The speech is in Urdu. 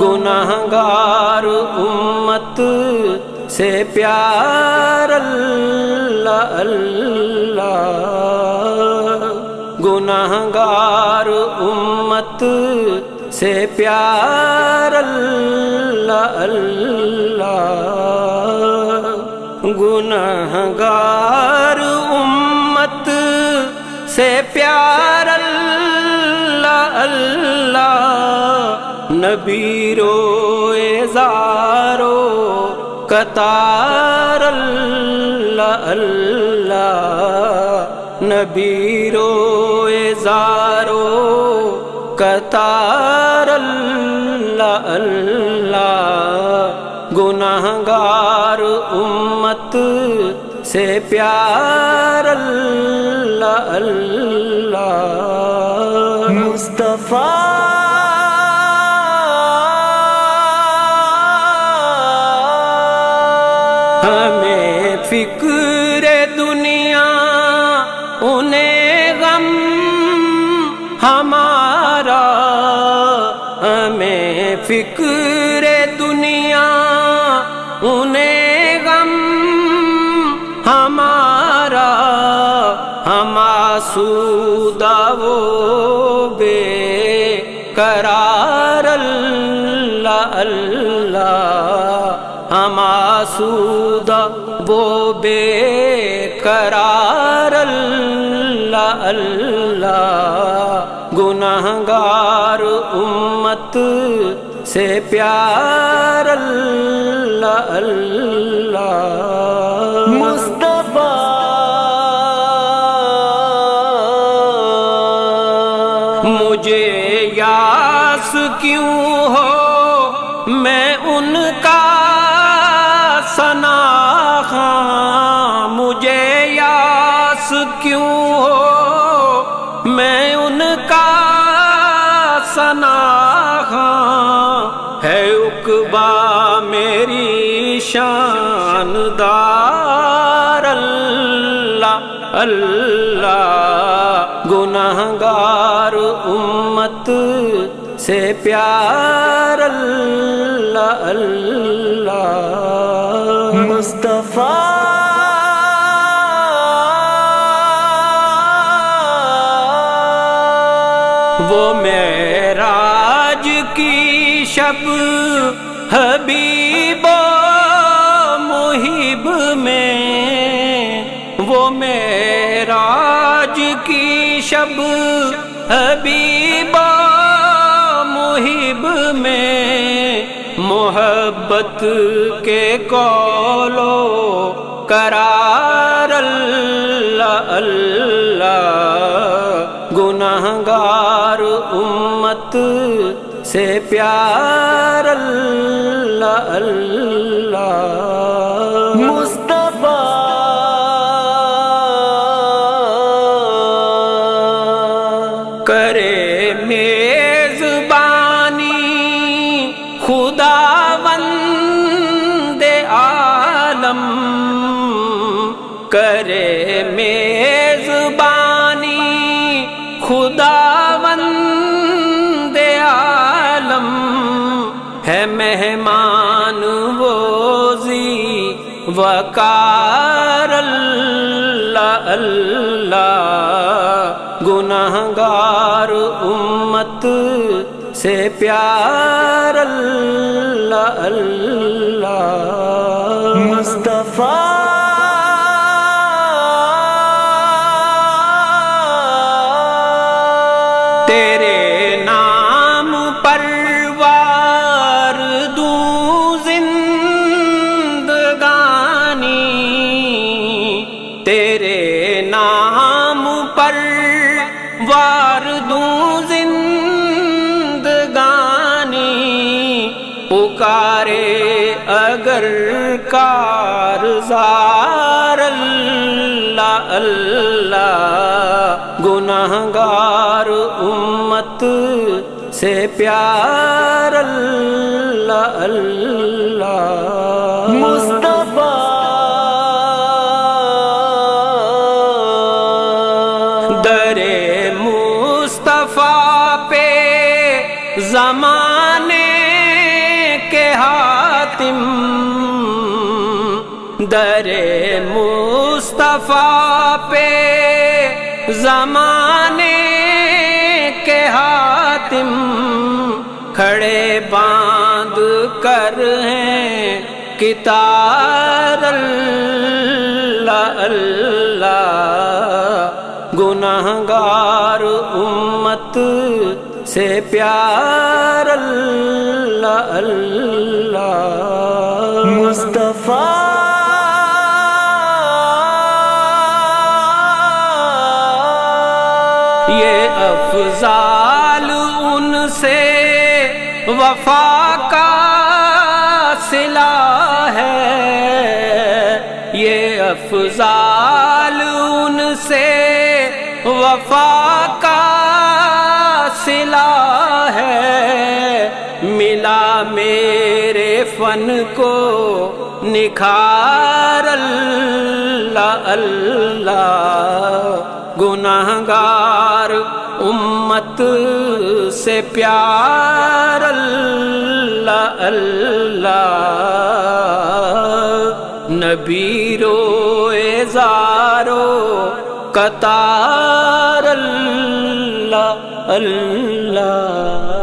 گناہگار امت سے پیار اللہ اللہ، گناہگار امت سے پیار اللہ اللہ، گناہگار امت سے پیار اللہ اللہ، نبی روئے زارو قطار اللہ اللہ، نبی روئے زارو قطار اللہ اللہ، گناہگار امت سے پیار اللہ اللہ، مصطفیٰ ہمیں فکر دنیا انہیں غم ہمارا، ہمیں فکر دنیا انہیں غم ہمارا، ہم آسودہ وہ بے قرار اللہ اللہ، ہم آسودہ وہ بے قرار اللہ اللہ، گناہگار امت سے پیار اللہ اللہ، مصطفیٰ مجھے یاس کیوں ہو میں ان کا ثناء، مجھے یاس کیوں ہو میں ان کا ثناء، ہے عقبہ میری شاندار اللہ اللہ، گناہگار امت سے پیار اللہ اللہ، مصطفیٰ وہ معراج کی شب حبیب و محب میں، وہ معراج کی شب حبیب و محب میں، محبت کے قول و قرار اللہ اللہ، گناہگار امت سے پیار اللہ اللہ، مصطفیٰ کرے میزبانی خداوند عالم، کرے میزبانی خداوند عالم، ہے مہمان ووزی وقار اللہ اللہ، گناہگار امت سے پیار اللہ اللہ، مصطفیٰ تیرے نام پر وار دوں زندگانی، تیرے نام پر وار دوں زندگانی، پکارے اگر گر کارزار اللہ اللہ، گناہگار امت سے پیار اللہ اللہ، مصطفیٰ در مصطفیٰ پہ زمانے کے حاتم، در مصطفیٰ پہ زمانے کے حاتم، کھڑے باندھ کر ہیں کتار اللہ اللہ، گناہگار امت سے پیار اللہ اللہ، مصطفیٰ یہ افضال ان سے وفا کا صلہ ہے، یہ افضال ان سے وفا کا صلہ ہے، ملا میرے فن کو نکھار اللہ اللہ، گناہگار امت سے پیار اللہ اللہ، نبی روئے زارو قطار اللہ اللہ۔